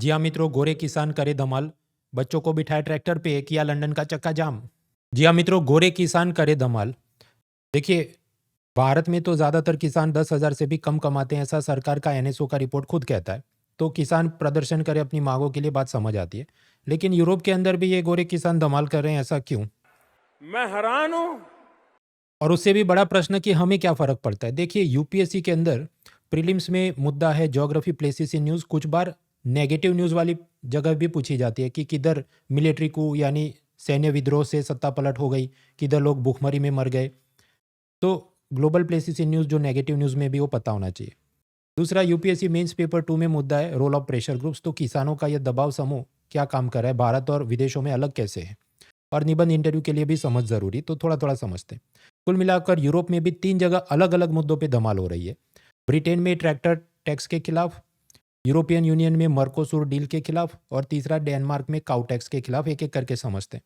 जी हाँ मित्रों, गोरे किसान करे धमाल, बच्चों को बिठाए ट्रैक्टर पे किया लंदन का चक्का जाम। जी हाँ मित्रों, गोरे किसान करे धमाल। देखिए, भारत में तो ज़्यादातर किसान 10,000 से भी कम कमाते हैं, ऐसा सरकार का एनएसओ का रिपोर्ट खुद कहता है। तो किसान प्रदर्शन करे अपनी मांगों के लिए, बात समझ आती है। लेकिन यूरोप के अंदर भी ये गोरे किसान धमाल कर रहे हैं, ऐसा क्यों? मैं हैरान हूं। और उससे भी बड़ा प्रश्न कि हमें क्या फ़र्क पड़ता है। देखिए, यूपीएससी के अंदर प्रीलिम्स में मुद्दा है ज्योग्राफी प्लेसेस इन न्यूज़। कुछ बार नेगेटिव न्यूज़ वाली जगह भी पूछी जाती है कि किधर मिलिट्री को यानी सैन्य विद्रोह से सत्ता पलट हो गई, किधर लोग भूखमरी में मर गए। तो ग्लोबल प्लेसेस इन न्यूज़ जो नेगेटिव न्यूज़ में भी वो पता होना चाहिए। दूसरा, यूपीएससी मेंस पेपर 2 में मुद्दा है रोल ऑफ प्रेशर ग्रुप्स। तो किसानों का यह दबाव समूह क्या काम कर रहा है, भारत और विदेशों में अलग कैसे है। और निबंध इंटरव्यू के लिए भी समझ ज़रूरी, तो थोड़ा थोड़ा समझते हैं। कुल मिलाकर यूरोप में भी 3 जगह अलग अलग मुद्दों पे धमाल हो रही है। ब्रिटेन में ट्रैक्टर टैक्स के खिलाफ, यूरोपियन यूनियन में मर्कोसुर डील के खिलाफ, और तीसरा डेनमार्क में काउ टैक्स के खिलाफ। एक एक करके समझते हैं।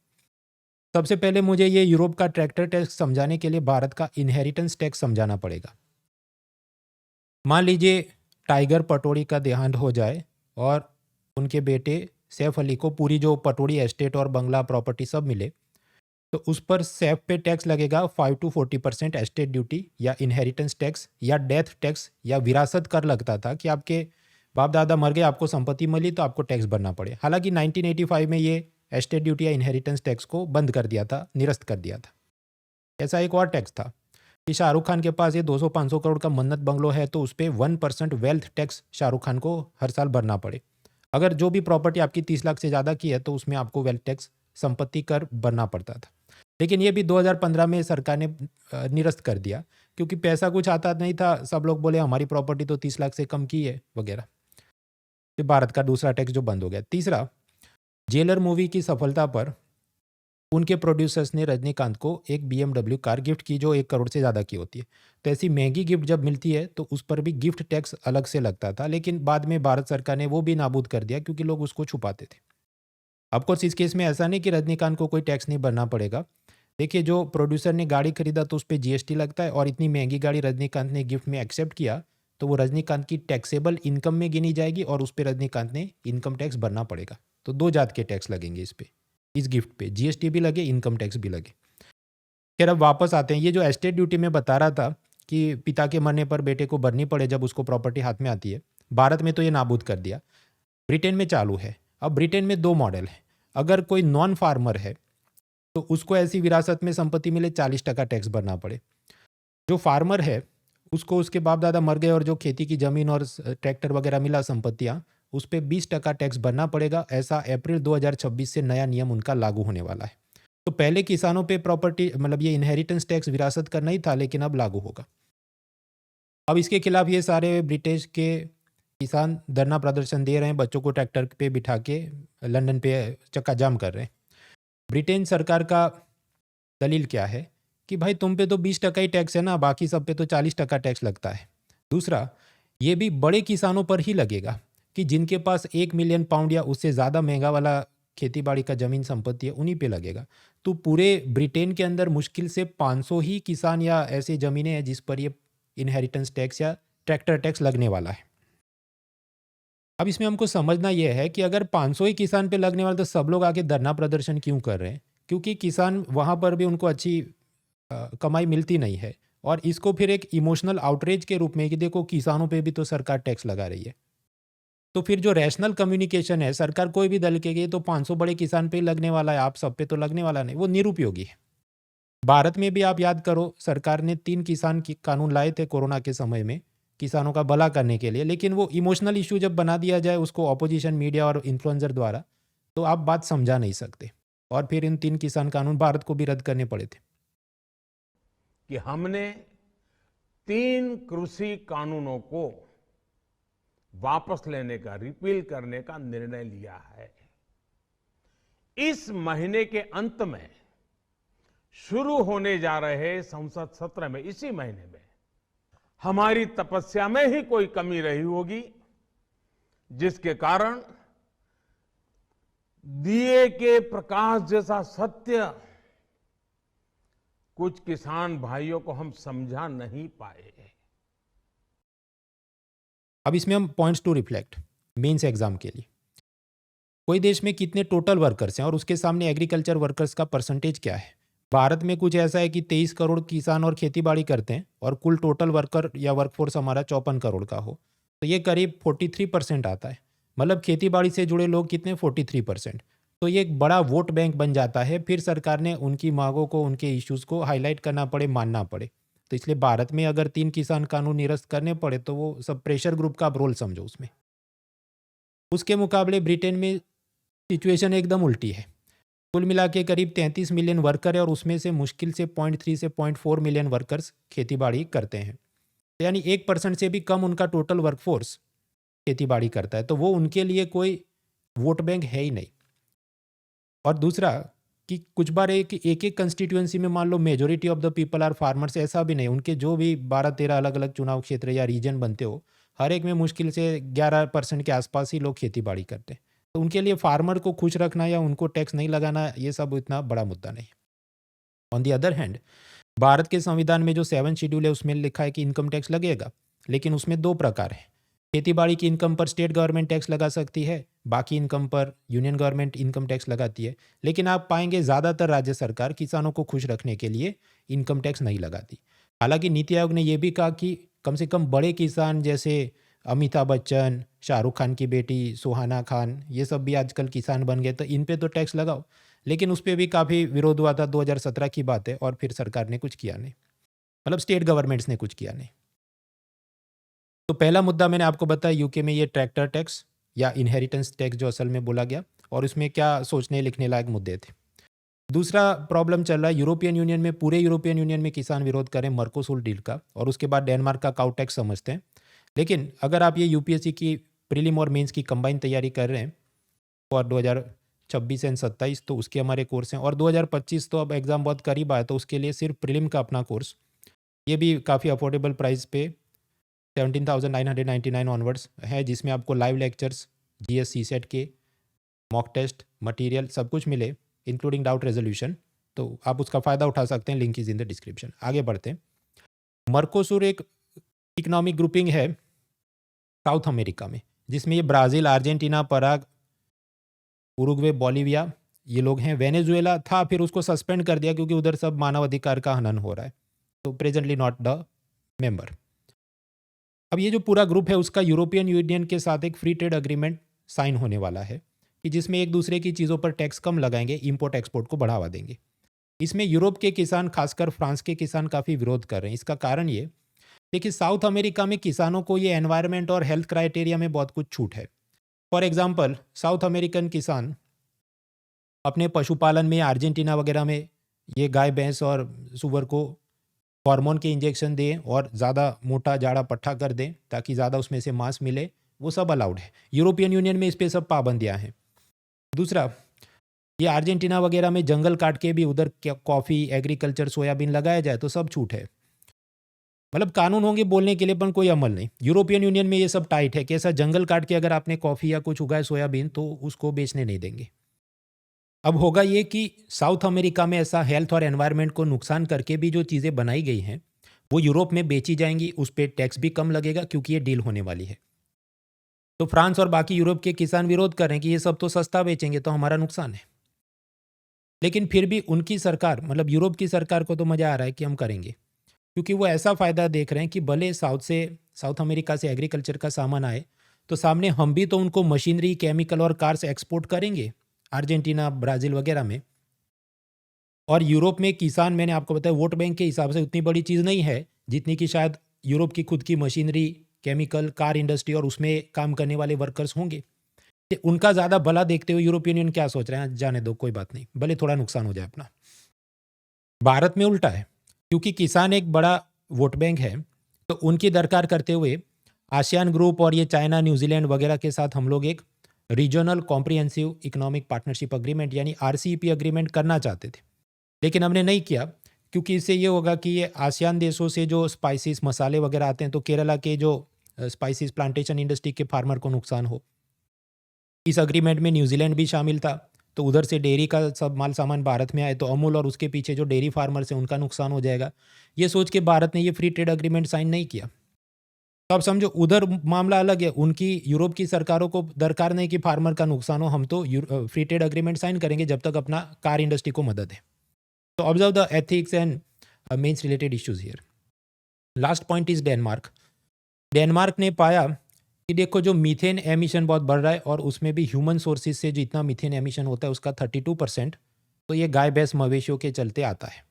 सबसे पहले मुझे ये यूरोप का ट्रैक्टर टैक्स समझाने के लिए भारत का इनहेरिटेंस टैक्स समझाना पड़ेगा। मान लीजिए टाइगर पटौड़ी का देहांत हो जाए और उनके बेटे सैफ अली को पूरी जो पटौड़ी एस्टेट और बंगला प्रॉपर्टी सब मिले, तो उस पर सैफ पे टैक्स लगेगा 5 to 40% एस्टेट ड्यूटी या इनहेरिटेंस टैक्स या डेथ टैक्स या विरासत कर लगता था कि आपके बाप दादा मर गए, आपको संपत्ति मिली तो आपको टैक्स भरना पड़े। हालांकि 1985 में ये एस्टेट ड्यूटी या इनहेरिटेंस टैक्स को बंद कर दिया था, निरस्त कर दिया था। ऐसा एक और टैक्स था कि शाहरुख खान के पास ये 200-500 करोड़ का मन्नत बंगलो है तो उस पर 1% वेल्थ टैक्स शाहरुख खान को हर साल भरना पड़े। अगर जो भी प्रॉपर्टी आपकी 30 लाख से ज़्यादा की है तो उसमें आपको वेल्थ टैक्स, संपत्ति कर भरना पड़ता था। लेकिन ये भी 2015 में सरकार ने निरस्त कर दिया, क्योंकि पैसा कुछ आता नहीं था। सब लोग बोले हमारी प्रॉपर्टी तो 30 लाख से कम की है वगैरह। तो भारत का दूसरा टैक्स जो बंद हो गया। तीसरा, जेलर मूवी की सफलता पर उनके प्रोड्यूसर्स ने रजनीकांत को एक BMW कार गिफ्ट की जो 1 करोड़ से ज़्यादा की होती है। तो ऐसी महंगी गिफ्ट जब मिलती है तो उस पर भी गिफ्ट टैक्स अलग से लगता था, लेकिन बाद में भारत सरकार ने वो भी नाबूद कर दिया क्योंकि लोग उसको छुपाते थे। ऑफकोर्स इस केस में ऐसा नहीं कि रजनीकांत को कोई टैक्स नहीं भरना पड़ेगा। देखिए, जो प्रोड्यूसर ने गाड़ी खरीदा तो उस पर GST लगता है, और इतनी महंगी गाड़ी रजनीकांत ने गिफ्ट में एक्सेप्ट किया तो वो रजनीकांत की टैक्सेबल इनकम में गिनी जाएगी और उस पर रजनीकांत ने इनकम टैक्स भरना पड़ेगा। तो 2 जात के टैक्स लगेंगे इस पे, इस गिफ्ट पे GST भी लगे, इनकम टैक्स भी लगे। खैर, अब वापस आते हैं। ये जो एस्टेट ड्यूटी में बता रहा था कि पिता के मरने पर बेटे को भरनी पड़े जब उसको प्रॉपर्टी हाथ में आती है, भारत में तो ये नाबूद कर दिया। ब्रिटेन में चालू है। अब ब्रिटेन में 2 मॉडल है। अगर कोई नॉन फार्मर है तो उसको ऐसी विरासत में संपत्ति मिले 40% टैक्स भरना पड़े। जो फार्मर है उसको उसके बाप दादा मर गए और जो खेती की ज़मीन और ट्रैक्टर वगैरह मिला, संपत्तियाँ, उस पर 20% टैक्स भरना पड़ेगा। ऐसा अप्रैल 2026 से नया नियम उनका लागू होने वाला है। तो पहले किसानों पे प्रॉपर्टी मतलब ये इनहेरिटेंस टैक्स विरासत का नहीं था, लेकिन अब लागू होगा। अब इसके खिलाफ ये सारे ब्रिटिश के किसान धरना प्रदर्शन दे रहे हैं, बच्चों को ट्रैक्टर पे बिठा के लंदन पे चक्का जाम कर रहे हैं। ब्रिटेन सरकार का दलील क्या है कि भाई तुम पे तो 20% ही टैक्स है ना, बाकी सब पे तो 40% टैक्स लगता है। दूसरा, ये भी बड़े किसानों पर ही लगेगा कि जिनके पास 1 मिलियन पाउंड या उससे ज़्यादा महंगा वाला खेती बाड़ी का ज़मीन संपत्ति है, उन्हीं पे लगेगा। तो पूरे ब्रिटेन के अंदर मुश्किल से 500 ही किसान या ऐसी ज़मीनें हैं जिस पर ये इनहेरिटेंस टैक्स या ट्रैक्टर टैक्स लगने वाला है। अब इसमें हमको समझना यह है कि अगर 500 ही किसान पे लगने वाला तो सब लोग आके धरना प्रदर्शन क्यों कर रहे हैं? क्योंकि किसान वहाँ पर भी उनको अच्छी कमाई मिलती नहीं है, और इसको फिर एक इमोशनल आउटरीच के रूप में कि देखो किसानों पे भी तो सरकार टैक्स लगा रही है। तो फिर जो रैशनल कम्युनिकेशन है, सरकार कोई भी दल के ये तो 500 बड़े किसान पे ही लगने वाला है, आप सब पे तो लगने वाला नहीं, वो निरुपयोगी है। भारत में भी आप याद करो, सरकार ने 3 किसान की कानून लाए थे कोरोना के समय में किसानों का भला करने के लिए, लेकिन वो इमोशनल इशू जब बना दिया जाए उसको ऑपोजिशन मीडिया और इन्फ्लुएंसर द्वारा, तो आप बात समझा नहीं सकते। और फिर इन 3 किसान कानून भारत को भी रद्द करने पड़े थे। कि हमने 3 कृषि कानूनों को वापस लेने का, रिपील करने का निर्णय लिया है। इस महीने के अंत में शुरू होने जा रहे संसद सत्र में, इसी महीने में, हमारी तपस्या में ही कोई कमी रही होगी जिसके कारण दिए के प्रकाश जैसा सत्य कुछ किसान भाइयों को हम समझा नहीं पाए। अब इसमें हम points to reflect mains exam के लिए। कोई देश में कितने टोटल वर्कर्स हैं और उसके सामने एग्रीकल्चर वर्कर्स का परसेंटेज क्या है। भारत में कुछ ऐसा है कि 23 करोड़ किसान और खेती बाड़ी करते हैं और कुल टोटल वर्कर या वर्कफोर्स हमारा 54 करोड़ का हो, तो ये करीब 43% आता है। मतलब खेती बाड़ी से जुड़े लोग कितने, 43%। तो ये एक बड़ा वोट बैंक बन जाता है, फिर सरकार ने उनकी मांगों को, उनके इश्यूज़ को हाईलाइट करना पड़े, मानना पड़े। तो इसलिए भारत में अगर 3 किसान कानून निरस्त करने पड़े तो वो सब प्रेशर ग्रुप का आप रोल समझो उसमें। उसके मुकाबले ब्रिटेन में सिचुएशन एकदम उल्टी है। कुल मिला के करीब 33 मिलियन वर्कर है और उसमें से मुश्किल से 0.3 से 0.4 मिलियन वर्कर्स खेतीबाड़ी करते हैं। यानी 1% से भी कम उनका टोटल वर्कफोर्स खेतीबाड़ी करता है, तो वो उनके लिए कोई वोट बैंक है ही नहीं। और दूसरा कि कुछ बार एक एक कंस्टिट्यूएंसी में मान लो majority of the people are farmers, ऐसा भी नहीं। उनके जो भी 12-13 अलग अलग चुनाव क्षेत्र या रीजन बनते हो, हर एक में मुश्किल से 11% के आसपास ही लोग खेती बाड़ी करते हैं। तो उनके लिए फार्मर को खुश रखना या उनको टैक्स नहीं लगाना, ये सब इतना बड़ा मुद्दा नहीं। On the other hand, Bharat के संविधान में जो 7 शेड्यूल है उसमें लिखा है कि इनकम टैक्स लगेगा, लेकिन उसमें 2 प्रकार है। खेती बाड़ी की इनकम पर स्टेट गवर्नमेंट टैक्स लगा सकती है, बाकी इनकम पर यूनियन गवर्नमेंट इनकम टैक्स लगाती है। लेकिन आप पाएंगे ज़्यादातर राज्य सरकार किसानों को खुश रखने के लिए इनकम टैक्स नहीं लगाती। हालांकि नीति आयोग ने यह भी कहा कि कम से कम बड़े किसान जैसे अमिताभ बच्चन, शाहरुख खान की बेटी सुहाना खान, ये सब भी आजकल किसान बन गए, तो इन पे तो टैक्स लगाओ। लेकिन उस पर भी काफ़ी विरोध हुआ था, 2017 की बात है, और फिर सरकार ने कुछ किया नहीं, मतलब स्टेट गवर्नमेंट्स ने कुछ किया नहीं। तो पहला मुद्दा मैंने आपको बताया, यूके में ये ट्रैक्टर टैक्स या इनहेरिटेंस टैक्स जो असल में बोला गया, और उसमें क्या सोचने लिखने लायक मुद्दे थे। दूसरा प्रॉब्लम चल रहा है यूरोपियन यूनियन में, पूरे यूरोपियन यूनियन में किसान विरोध करें मर्कोसूर डील का, और उसके बाद डेनमार्क का काउ टैक्स समझते हैं। लेकिन अगर आप ये यूपीएससी की प्रीलिम और मेंस की कंबाइन तैयारी कर रहे हैं और 2026 एंड 27, तो उसके हमारे कोर्स हैं, और 2025 तो अब एग्ज़ाम बहुत करीब आया, तो उसके लिए सिर्फ प्रीलिम का अपना कोर्स, ये भी काफ़ी अफोर्डेबल प्राइस पे 17,999 ऑनवर्ड्स है, जिसमें आपको लाइव लेक्चर्स, जीएस सीसेट के मॉक टेस्ट मटेरियल सब कुछ मिले, इंक्लूडिंग डाउट रेजोल्यूशन। तो आप उसका फ़ायदा उठा सकते हैं, link is in the description. आगे बढ़ते हैं। मर्कोसूर एक इकोनॉमिक ग्रुपिंग है साउथ अमेरिका में, जिसमें ये ब्राज़ील, अर्जेंटीना, पराग, उरुग्वे, बोलिविया ये लोग हैं। वेनेजुएला था, फिर उसको सस्पेंड कर दिया क्योंकि उधर सब मानवाधिकार का हनन हो रहा है, तो प्रेजेंटली नॉट द मेंबर। अब ये जो पूरा ग्रुप है उसका यूरोपियन यूनियन के साथ एक फ्री ट्रेड अग्रीमेंट साइन होने वाला है, कि जिसमें एक दूसरे की चीज़ों पर टैक्स कम लगाएंगे, इंपोर्ट एक्सपोर्ट को बढ़ावा देंगे। इसमें यूरोप के किसान, खासकर फ्रांस के किसान, काफ़ी विरोध कर रहे हैं। इसका कारण ये, देखिए साउथ अमेरिका में किसानों को ये एनवायरनमेंट और हेल्थ क्राइटेरिया में बहुत कुछ छूट है। फॉर एग्जाम्पल, साउथ अमेरिकन किसान अपने पशुपालन में, अर्जेंटीना वगैरह में, ये गाय भैंस और सुअर को हार्मोन के इंजेक्शन दें और ज़्यादा मोटा जाड़ा पट्ठा कर दें ताकि ज़्यादा उसमें से मांस मिले, वो सब अलाउड है। यूरोपियन यूनियन में इस पर सब पाबंदियाँ हैं। दूसरा, ये अर्जेंटीना वगैरह में जंगल काट के भी उधर कॉफ़ी, एग्रीकल्चर, सोयाबीन लगाया जाए तो सब छूट है। मतलब कानून होंगे बोलने के लिए, पर कोई अमल नहीं। यूरोपियन यूनियन में ये सब टाइट है कि ऐसा जंगल काट के अगर आपने कॉफ़ी या कुछ उगाए, सोयाबीन, तो उसको बेचने नहीं देंगे। अब होगा ये कि साउथ अमेरिका में ऐसा हेल्थ और एनवायरनमेंट को नुकसान करके भी जो चीज़ें बनाई गई हैं वो यूरोप में बेची जाएंगी, उस पर टैक्स भी कम लगेगा क्योंकि ये डील होने वाली है। तो फ्रांस और बाकी यूरोप के किसान विरोध कर रहे हैं कि ये सब तो सस्ता बेचेंगे तो हमारा नुकसान है। लेकिन फिर भी उनकी सरकार, मतलब यूरोप की सरकार को तो मज़ा आ रहा है कि हम करेंगे, क्योंकि वो ऐसा फ़ायदा देख रहे हैं कि भले साउथ अमेरिका से एग्रीकल्चर का सामान आए, तो सामने हम भी तो उनको मशीनरी, केमिकल और कार्स एक्सपोर्ट करेंगे अर्जेंटीना, ब्राज़ील वगैरह में। और यूरोप में किसान, मैंने आपको बताया, वोट बैंक के हिसाब से उतनी बड़ी चीज़ नहीं है जितनी कि शायद यूरोप की खुद की मशीनरी, केमिकल, कार इंडस्ट्री और उसमें काम करने वाले वर्कर्स होंगे। कि उनका ज़्यादा भला देखते हुए यूरोपियन यूनियन क्या सोच रहे हैं, जाने दो, कोई बात नहीं, भले थोड़ा नुकसान हो जाए अपना। भारत में उल्टा है, क्योंकि किसान एक बड़ा वोट बैंक है, तो उनकी दरकार करते हुए आसियान ग्रुप और ये चाइना, न्यूजीलैंड वगैरह के साथ हम लोग एक regional comprehensive economic partnership agreement यानी RCEP अग्रीमेंट करना चाहते थे, लेकिन हमने नहीं किया, क्योंकि इससे ये होगा कि ये आसियान देशों से जो स्पाइसेस, मसाले वगैरह आते हैं, तो केरला के जो स्पाइसेस प्लांटेशन इंडस्ट्री के फार्मर को नुकसान हो। इस अग्रीमेंट में न्यूजीलैंड भी शामिल था, तो उधर से डेयरी का सब माल सामान भारत में आए तो अमूल और उसके पीछे जो डेयरी फार्मर्स हैं उनका नुकसान हो जाएगा। ये सोच के भारत ने ये फ्री ट्रेड अग्रीमेंट साइन नहीं किया। तो अब समझो उधर मामला अलग है, उनकी यूरोप की सरकारों को दरकार नहीं कि फार्मर का नुकसान हो, हम तो फ्री ट्रेड अग्रीमेंट साइन करेंगे जब तक अपना कार इंडस्ट्री को मदद है। तो observe the ethics and means related issues here. Last point is Denmark. Denmark ने पाया कि देखो जो मीथेन एमिशन बहुत बढ़ रहा है और उसमें भी ह्यूमन सोर्सेज से जितना मीथेन एमिशन होता है उसका 32%, तो ये गाय भैंस मवेशियों के चलते आता है।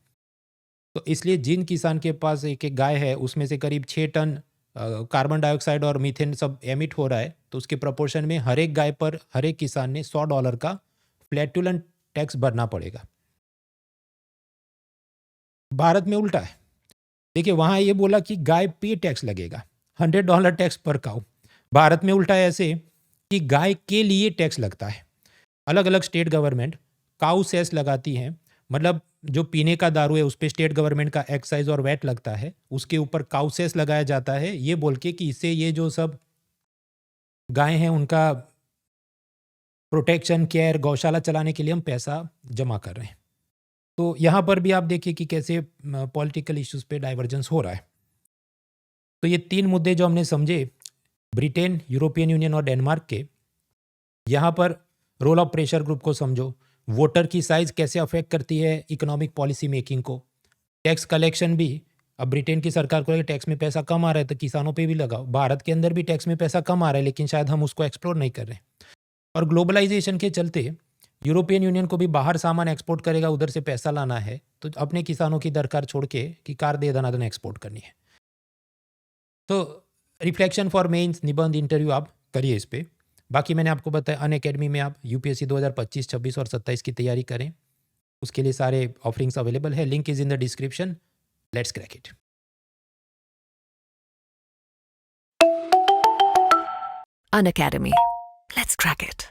तो इसलिए जिन किसान के पास एक एक गाय है उसमें से करीब 6 टन कार्बन डाइऑक्साइड और मीथेन सब एमिट हो रहा है, तो उसके प्रपोर्शन में हर एक गाय पर हर एक किसान ने $100 का फ्लैटुलेंट टैक्स भरना पड़ेगा। भारत में उल्टा है। देखिए वहाँ ये बोला कि गाय पे टैक्स लगेगा, $100 टैक्स पर काऊ। भारत में उल्टा है ऐसे कि गाय के लिए टैक्स लगता है। अलग अलग स्टेट गवर्नमेंट काऊ सेस लगाती हैं, मतलब जो पीने का दारू है उस पर स्टेट गवर्नमेंट का एक्साइज और वैट लगता है, उसके ऊपर काऊ सेस लगाया जाता है, ये बोल के कि इससे ये जो सब गाय हैं उनका प्रोटेक्शन केयर गौशाला चलाने के लिए हम पैसा जमा कर रहे हैं। तो यहाँ पर भी आप देखिए कि कैसे पॉलिटिकल इश्यूज पे डाइवर्जेंस हो रहा है। तो ये 3 मुद्दे जो हमने समझे, ब्रिटेन, यूरोपियन यूनियन और डेनमार्क के, यहाँ पर रोल ऑफ प्रेशर ग्रुप को समझो, वोटर की साइज कैसे अफेक्ट करती है इकोनॉमिक पॉलिसी मेकिंग को, टैक्स कलेक्शन भी, अब ब्रिटेन की सरकार को टैक्स में पैसा कम आ रहा है तो किसानों पे भी लगाओ, भारत के अंदर भी टैक्स में पैसा कम आ रहा है लेकिन शायद हम उसको एक्सप्लोर नहीं कर रहे। और ग्लोबलाइजेशन के चलते यूरोपियन यूनियन को भी बाहर सामान एक्सपोर्ट करेगा, उधर से पैसा लाना है, तो अपने किसानों की दरकार छोड़ के कि कार दे दनादन एक्सपोर्ट करनी है। तो रिफ्लेक्शन फॉर मेंस, निबंध, इंटरव्यू आप करिए इस पे। बाकी मैंने आपको बताया अनअकैडमी में आप यूपीएससी 2025, 26 और 27 की तैयारी करें, उसके लिए सारे ऑफरिंग्स अवेलेबल है। Link is in the description. Let's crack it. Unacademy. Let's crack it.